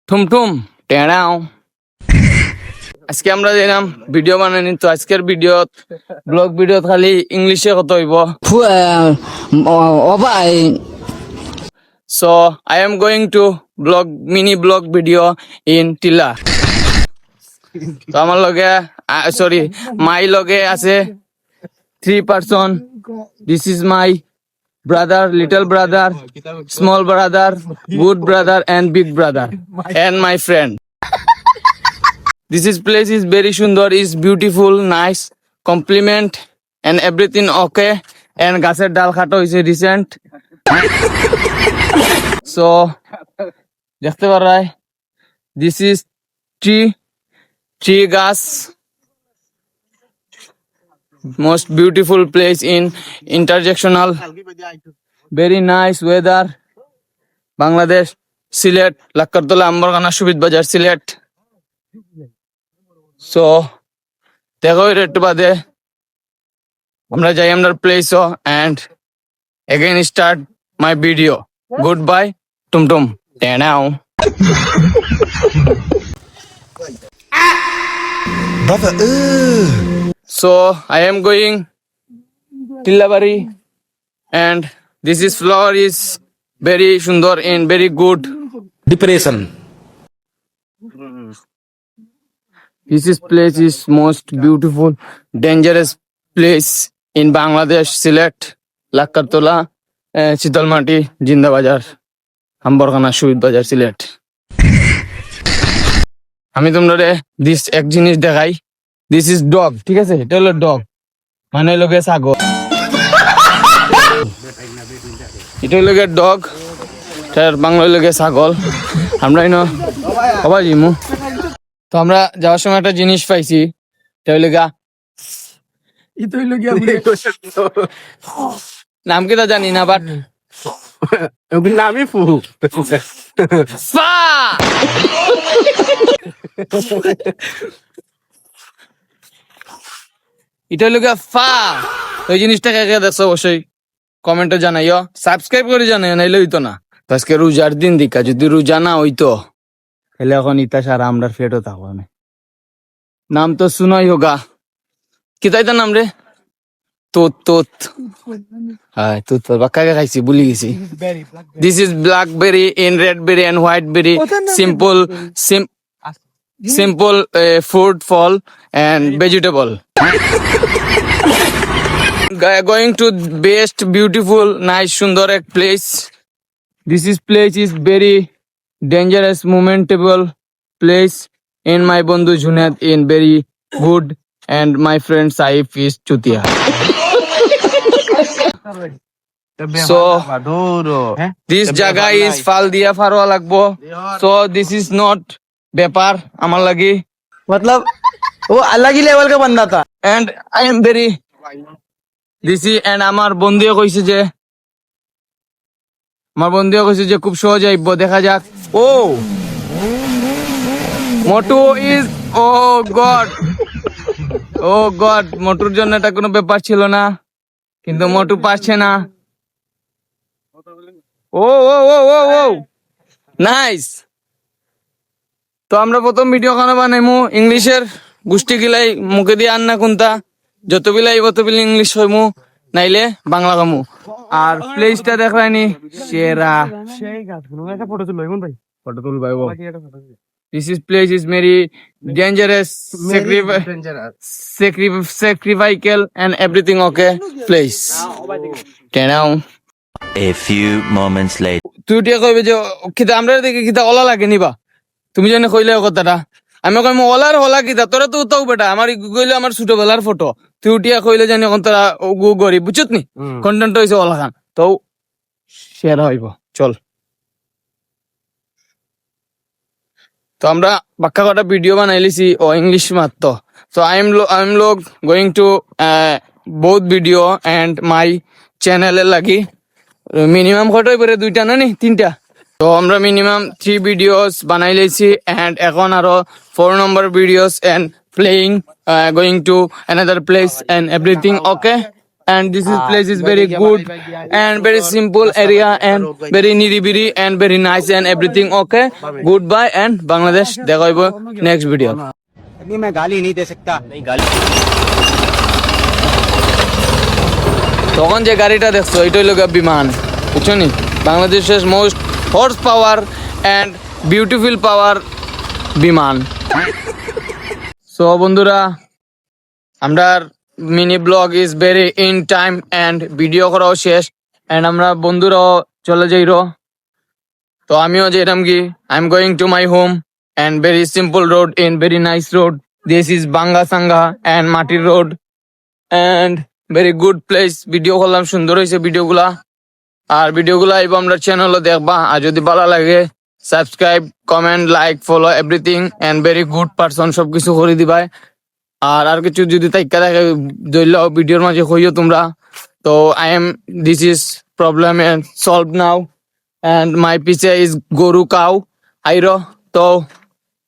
ঠুমঠুম টেড়াও। আজকে আমরা দিলাম ভিডিও বানানি, তো আজকের ভিডিও ব্লগ ভিডিও খালি ইংলিশে কত হইব। So I am going to mini blog video in Tilla. তো আমার লগে সরি মাই লগে আছে 3 person. This is my brother, little brother, small brother, good brother and big brother and my friend. This place is very sundar, is beautiful, nice, compliment and everything okay, and গাছের ডাল কাটা হইছে recent. So দেখতে পারাই this is tree gas, most beautiful place in intersectional, very nice weather. Bangladesh, Silet, Lakkartola, Ambargana, Shubit Bajar, Silet. So দেখো একটু বাদে আমরা যাই আমরা place and again start my video. Goodbye, tumtum now. So I am going Tillabari and this is flower is very sundar and very good. Depression. This place is most beautiful, dangerous place in Bangladesh, Silet, Lakkartola, Chitalmati, Jinda Bajar, Ambargana, Shubit Bajar, Silet. আমি তোমরা this এক জিনিস দেখাই, this is dog, ঠিক আছে? এটা হলো dog, মানে লোকে ছাগল। এটা হলো ডগ, এটার বাংলা লোকে ছাগল। আমরা কবা জিমু, তো আমরা যাওয়ার সময় একটা জিনিস পাইছি, এটা হইলো নাম কি তা জানি না, বাট নামই ফু এটা হইলো ফা। ওই জিনিসটা কে কে দেখছো অবশ্যই কমেন্টে জানাইও, সাবস্ক্রাইব করে জানাইও, নাইলে হইতো না। আজকে রোজার দিন দিকা, যদি রোজা না হইতো তাহলে এখন ইতা সারা আমরা ফেটও থাকবো। নাম তো শুনাই হোগা, কি তাই তার নাম রে? তোত হ্যাঁ, তোত বাক্কাকে খাইছি, ভুলি গেছি। This is blackberry in red berry and white berry, simple food, fall and vegetable. Going to best beautiful nice sundar ek place. This place is very dangerous momentable place in my bondhu Junaid in very good and my friend Saif is Chutia. So this jaga is fal dia farwa lagbo, so this is not ব্যাপার আমার লাগি, मतलब वो अलग ही level का बंदा था। and I am very দিছি, and আমার বন্ধুও কইছে যে খুব সহজ আইব, দেখা যাক। ও মোটু ইজ ও গড, মোটুর জন্য এটা কোনো ব্যাপার ছিল না, কিন্তু মোটু পারছে না। ও নাইস। তো আমরা প্রথম ভিডিও খানা বানাইমু ইংলিশের গোষ্ঠী গিলাই মুখে দিয়ে আন্না কোনটা, যত বিলাই অতবিল ইংলিশ হইমু, নাইলে বাংলা কামু। আর প্লেসটা দেখলাইনি সেরা, ফটো তুল ভাই। This place is very dangerous, sacrificial and everything okay place. Now A few moments later. তুই টিয়া কইবে যে কিতা আমরা দেখি কিতা ওলা লাগে নিবা, তুমি জানি কইলে কথাটা, আমি কইম ওলার হলা কিতা, তোরা তো উতাও বেটা, আমার কইলে আমার ছোটবেলার ফটো, তুই উঠিয়া কইলে জানি এখন তোরা গরিব, বুঝছত নি? কন্টেন্ট হয়েছে ওলা খান, তো শেয়ার হইব। চল, তো আমরা বাক্কা কটা ভিডিও বানাই লিছি ও ইংলিশ মাত্র। তো I am going to both video and my চ্যানেলের লাগি মিনিমাম কত হইবে, 2টা না নি 3টা। তো আমরা মিনিমাম 3 ভিডিওস বানাই লেছি এন্ড এখন আরো 4 নম্বর videos and playing going to another place and everything okay. and this is place is very good and very simple area and very niribiri and very nice and everything okay. Goodbye and Bangladesh. দেখা হইব next video. मैं गाली नहीं दे सकता তখন যে গাড়িটা দেখছো এটা হইল গিয়া বিমান, বুঝছো নি? বাংলাদেশের most horse power and beautiful power বিমান। সো বন্ধুরা, আমরার mini blog is very in time and video করাও শেষ অ্যান্ড আমরা বন্ধুরাও চলে যাইরো। তো আমিও যেতাম কি, I am going to my home and very simple road in very nice road. This is বাঙ্গা সাঙ্গা অ্যান্ড মাটির road and very good place. Video করলাম, সুন্দর হয়েছে ভিডিওগুলা। আর ভিডিওগুলা এবার আমরা চ্যানেলও দেখবা। আর যদি ভালো লাগে subscribe, comment, like, follow everything and very good person সবকিছু করে দিবাই। আর কিছু যদি তাইকা থাকে ধরল ভিডিওর মাঝে কইও তোমরা। তো I am this is problem and solve now and my পিছে ইজ গরু কাউ আইরো। তো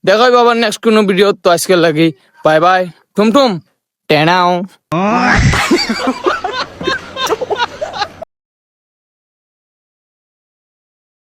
দেখাই বাবার নেক্সট কোনো ভিডিও। তো আজকে লাগি বাই বাই, ঠুম ঠুম টেনাও।